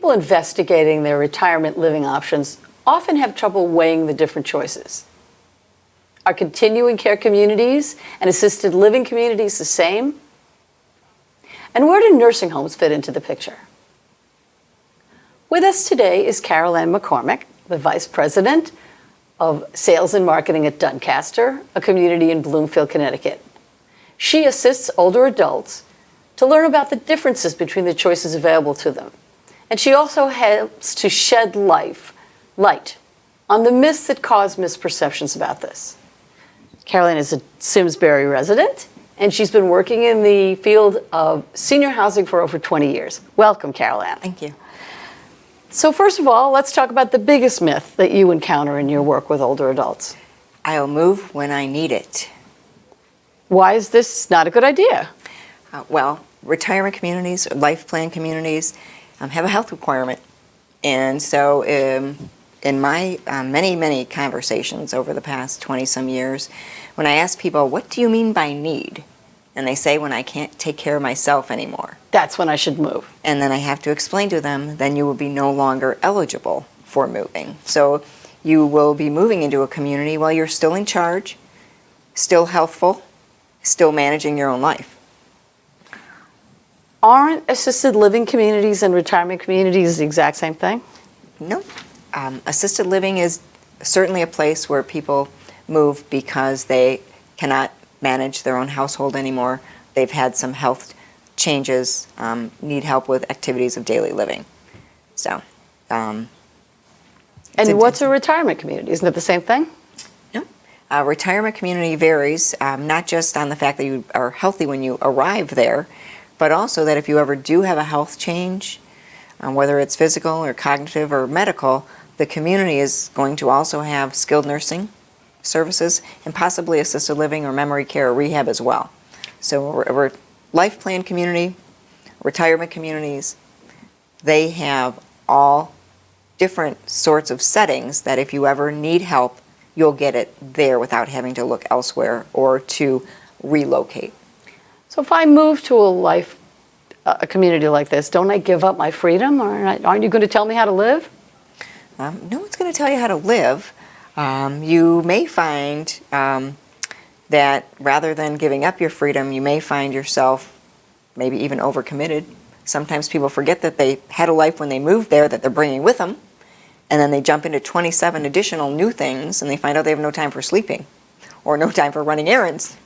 people investigating their retirement living options often have trouble weighing the different choices. Are continuing care communities and assisted living communities the same? And where do nursing homes fit into the picture? With us today is Carol Ann McCormick, the Vice President of Sales and Marketing at Duncaster, a community in Bloomfield, Connecticut. She assists older adults to learn about the differences between the choices available to them. And she also helps to shed light on the myths that cause misperceptions about this. Carol Ann is a Simsbury resident, and she's been working in the field of senior housing for over 20 years. Welcome, Carol Ann. Thank you. So first of all, let's talk about the biggest myth that you encounter in your work with older adults. I'll move when I need it. Why is this not a good idea? Well, retirement communities, life plan communities have a health requirement. And so in my many conversations over the past 20-some years, when I ask people, what do you mean by need? And they say, when I can't take care of myself anymore. That's when I should move. And then I have to explain to them, then you will be no longer eligible for moving. So you will be moving into a community while you're still in charge, still healthful, still managing your own life. Aren't assisted living communities and retirement communities the exact same thing? No. Assisted living is certainly a place where people move because they cannot manage their own household anymore. They've had some health changes, need help with activities of daily living. So, and what's a retirement community? Isn't it the same thing? No. A retirement community varies, not just on the fact that you are healthy when you arrive there, but also that if you ever do have a health change, whether it's physical or cognitive or medical, the community is going to also have skilled nursing services and possibly assisted living or memory care or rehab as well. So a life plan community, retirement communities, they have all different sorts of settings that if you ever need help, you'll get it there without having to look elsewhere or to relocate. So if I move to a community like this, don't I give up my freedom? Or aren't you going to tell me how to live? No one's going to tell you how to live. You may find that rather than giving up your freedom, you may find yourself maybe even overcommitted. Sometimes people forget that they had a life when they moved there that they're bringing with them, and then they jump into 27 additional new things, and they find out they have no time for sleeping or no time for running errands.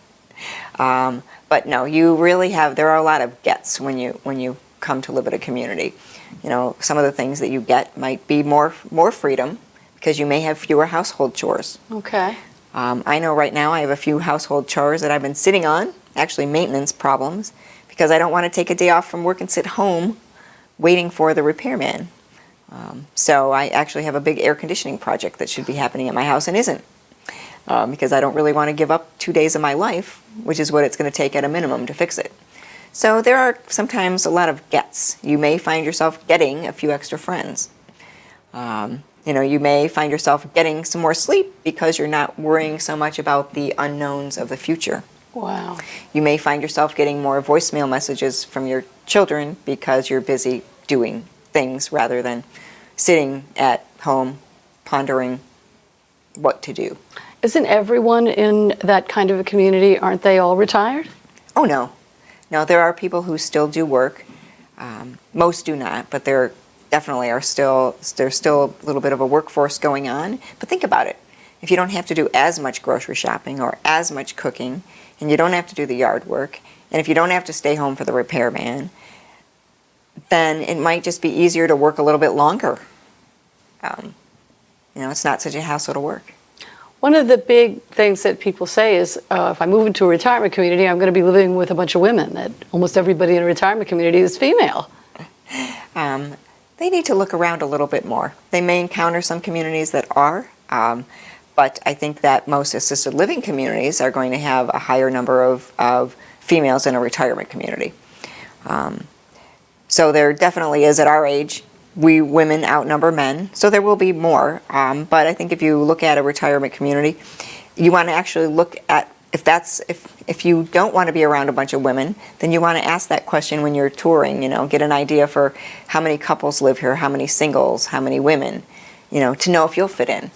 But no, you really have, there are a lot of gets when you come to live at a community. You know, some of the things that you get might be more freedom because you may have fewer household chores. Okay. I know right now I have a few household chores that I've been sitting on, actually maintenance problems, because I don't want to take a day off from work and sit home waiting for the repairman. So I actually have a big air conditioning project that should be happening at my house and isn't. Because I don't really want to give up 2 days of my life, which is what it's going to take at a minimum to fix it. So there are sometimes a lot of gets. You may find yourself getting a few extra friends. You may find yourself getting some more sleep because you're not worrying so much about the unknowns of the future. Wow. You may find yourself getting more voicemail messages from your children because you're busy doing things rather than sitting at home pondering what to do. Isn't everyone in that kind of a community, aren't they all retired? Oh, no. No, there are people who still do work. Most do not, but there definitely there's still a little bit of a workforce going on. But think about it. If you don't have to do as much grocery shopping or as much cooking, and you don't have to do the yard work, and if you don't have to stay home for the repairman, then it might just be easier to work a little bit longer. It's not such a hassle to work. One of the big things that people say is, if I move into a retirement community, I'm going to be living with a bunch of women, that almost everybody in a retirement community is female. They need to look around a little bit more. They may encounter some communities that are, but I think that most assisted living communities are going to have a higher number of females in a retirement community. So there definitely is, at our age, we women outnumber men, so there will be more. But I think if you look at a retirement community, you want to actually look at if you don't want to be around a bunch of women, then you want to ask that question when you're touring, get an idea for how many couples live here, how many singles, how many women, to know if you'll fit in.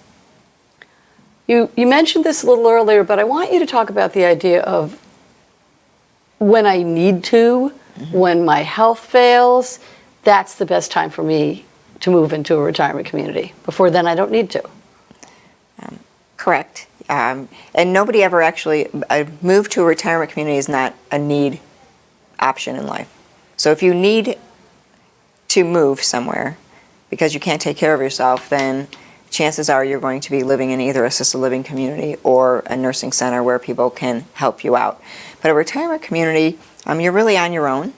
You mentioned this a little earlier, but I want you to talk about the idea of when I need to, when my health fails, that's the best time for me to move into a retirement community. Before then, I don't need to. Correct. And nobody ever actually, a move to a retirement community is not a need option in life. So if you need to move somewhere because you can't take care of yourself, then chances are you're going to be living in either assisted living community or a nursing center where people can help you out. But a retirement community, you're really on your own.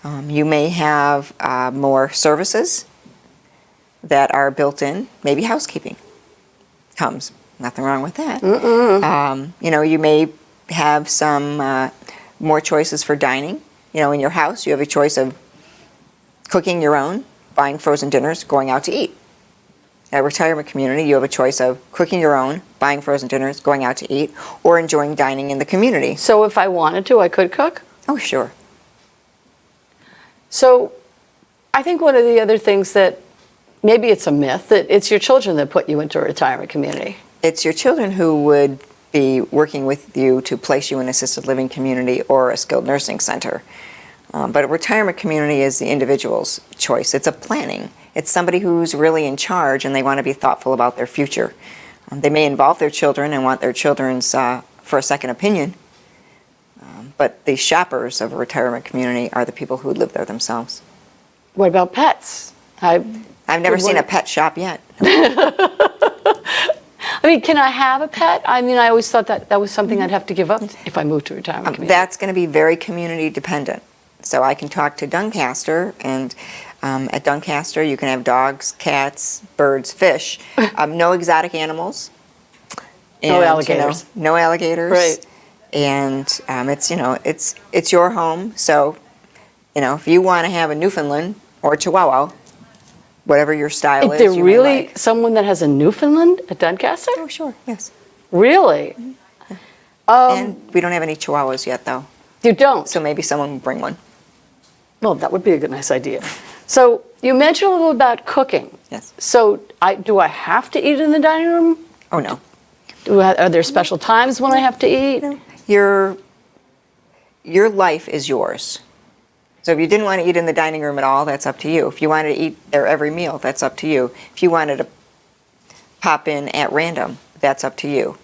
You may have more services that are built in, maybe housekeeping comes. Nothing wrong with that. You may have some more choices for dining. In your house, you have a choice of cooking your own, buying frozen dinners, going out to eat. At a retirement community, you have a choice of cooking your own, buying frozen dinners, going out to eat, or enjoying dining in the community. So if I wanted to, I could cook? Oh, sure. So I think one of the other things that maybe it's a myth, that it's your children that put you into a retirement community. It's your children who would be working with you to place you in an assisted living community or a skilled nursing center. But a retirement community is the individual's choice. It's a planning. It's somebody who's really in charge and they want to be thoughtful about their future. They may involve their children and want their children's for a second opinion. But the shoppers of a retirement community are the people who live there themselves. What about pets? I've never seen a pet shop yet. I mean, can I have a pet? I mean, I always thought that was something I'd have to give up if I moved to a retirement community. That's going to be very community dependent. So I can talk to Duncaster, and at Duncaster you can have dogs, cats, birds, fish, no exotic animals. And, no alligators. No alligators. Right. And it's your home. So, if you want to have a Newfoundland or a Chihuahua, whatever your style is, Is there really like. someone that has a Newfoundland at Duncaster? Oh, sure, yes. Really? And we don't have any Chihuahuas yet, though. You don't? So maybe someone will bring one. Well, that would be a good, nice idea. So you mentioned a little about cooking. Yes. So do I have to eat in the dining room? Oh, no. Are there special times when I have to eat? No. Your life is yours. So if you didn't want to eat in the dining room at all, that's up to you. If you wanted to eat there every meal, that's up to you. If you wanted to pop in at random, that's up to you.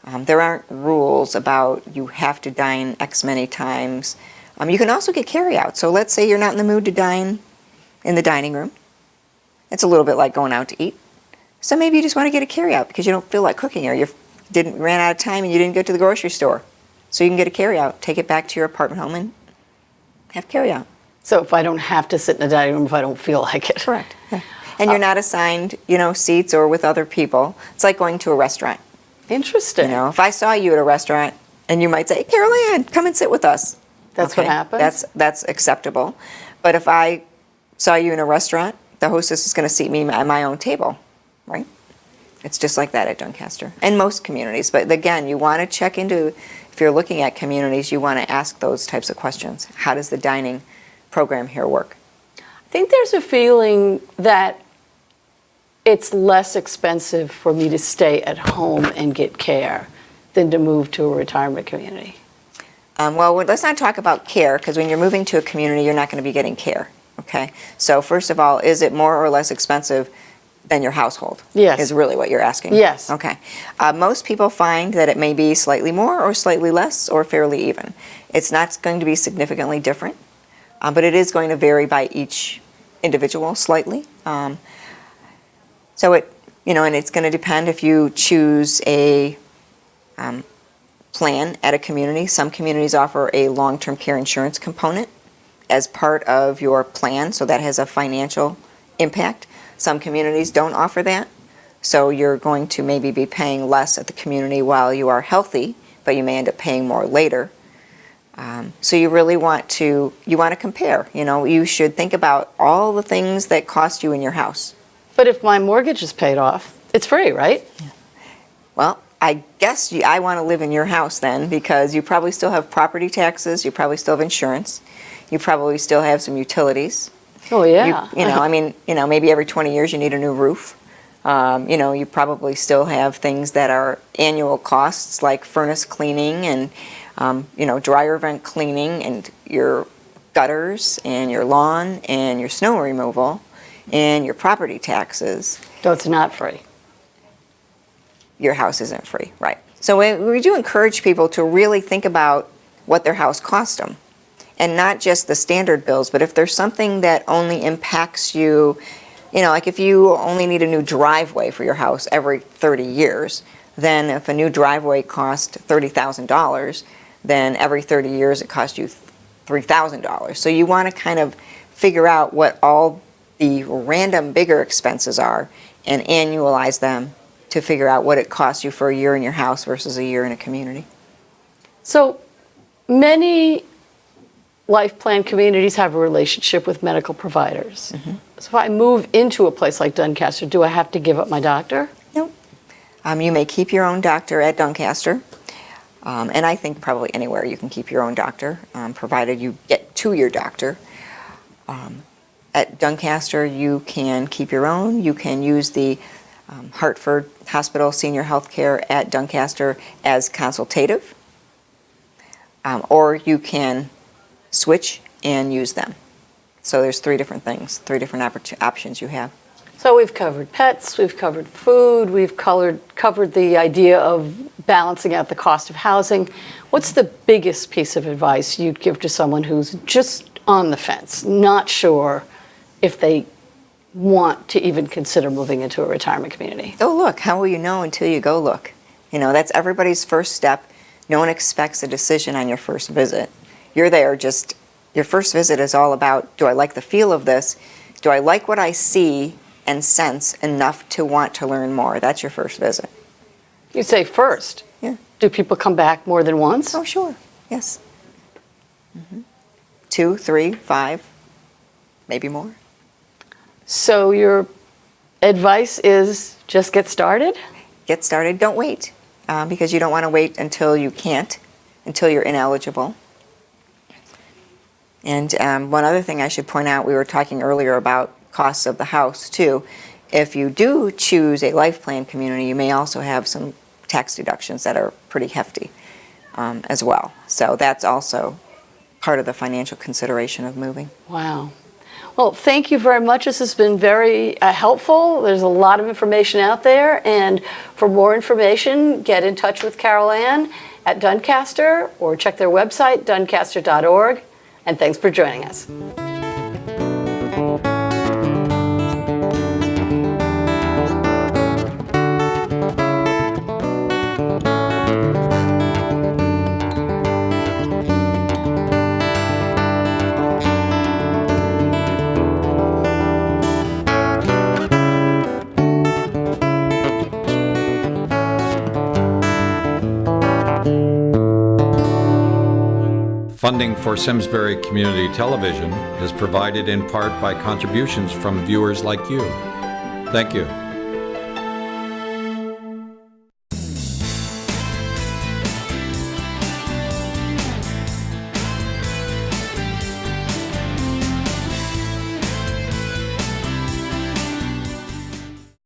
There aren't rules about you have to dine X many times. You can also get carry-out. So let's say you're not in the mood to dine in the dining room. It's a little bit like going out to eat. So maybe you just want to get a carry-out because you don't feel like cooking or you ran out of time and you didn't go to the grocery store. So you can get a carry-out, take it back to your apartment home and have carry-out. So if I don't have to sit in the dining room if I don't feel like it. Correct. Yeah. And you're not assigned, seats or with other people. It's like going to a restaurant. Interesting. If I saw you at a restaurant and you might say, Carol Ann, come and sit with us. That's what happens? That's acceptable. But if I saw you in a restaurant, the hostess is going to seat me at my own table, right? It's just like that at Duncaster and most communities. But again, you want to check into, if you're looking at communities, you want to ask those types of questions. How does the dining program here work? I think there's a feeling that it's less expensive for me to stay at home and get care than to move to a retirement community. Well, let's not talk about care, because when you're moving to a community, you're not going to be getting care, okay? So first of all, is it more or less expensive than your household? Yes. Is really what you're asking? Yes. Okay. Most people find that it may be slightly more or slightly less or fairly even. It's not going to be significantly different, but it is going to vary by each individual slightly. So and it's going to depend if you choose a plan at a community. Some communities offer a long-term care insurance component as part of your plan, so that has a financial impact. Some communities don't offer that, so you're going to maybe be paying less at the community while you are healthy, but you may end up paying more later. So you really want to compare. You should think about all the things that cost you in your house. But if my mortgage is paid off, it's free, right? Well, I guess I want to live in your house then, because you probably still have property taxes, you probably still have insurance, you probably still have some utilities. Oh, yeah. I mean, maybe every 20 years you need a new roof. You probably still have things that are annual costs like furnace cleaning and, dryer vent cleaning and your gutters and your lawn and your snow removal and your property taxes. So it's not free. Your house isn't free, right? So we do encourage people to really think about what their house cost them. And not just the standard bills, but if there's something that only impacts you, like if you only need a new driveway for your house every 30 years, then if a new driveway costs $30,000, then every 30 years it costs you $3,000. So you want to kind of figure out what all the random bigger expenses are and annualize them to figure out what it costs you for a year in your house versus a year in a community. So many life plan communities have a relationship with medical providers. Mm-hmm. So if I move into a place like Duncaster, do I have to give up my doctor? No. You may keep your own doctor at Duncaster. And I think probably anywhere you can keep your own doctor, provided you get to your doctor. At Duncaster, you can keep your own. You can use the Hartford Hospital Senior Health Care at Duncaster as consultative. Or you can switch and use them. So there's three different things, three different options you have. So we've covered pets, we've covered food, we've covered the idea of balancing out the cost of housing. What's the biggest piece of advice you'd give to someone who's just on the fence, not sure if they want to even consider moving into a retirement community? Go look. How will you know until you go look? That's everybody's first step. No one expects a decision on your first visit. You're there your first visit is all about, do I like the feel of this? Do I like what I see and sense enough to want to learn more? That's your first visit. You say first. Yeah. Do people come back more than once? Oh, sure. Yes. 2, 3, 5, maybe more. So your advice is just get started? Get started. Don't wait, because you don't want to wait until you can't, until you're ineligible. And one other thing I should point out, we were talking earlier about costs of the house too. If you do choose a life plan community, you may also have some tax deductions that are pretty hefty as well. So that's also part of the financial consideration of moving. Wow. Well, thank you very much. This has been very helpful. There's a lot of information out there. And for more information, get in touch with Carol Ann at Duncaster or check their website, duncaster.org. And thanks for joining us. Funding for Simsbury Community Television is provided in part by contributions from viewers like you. Thank you.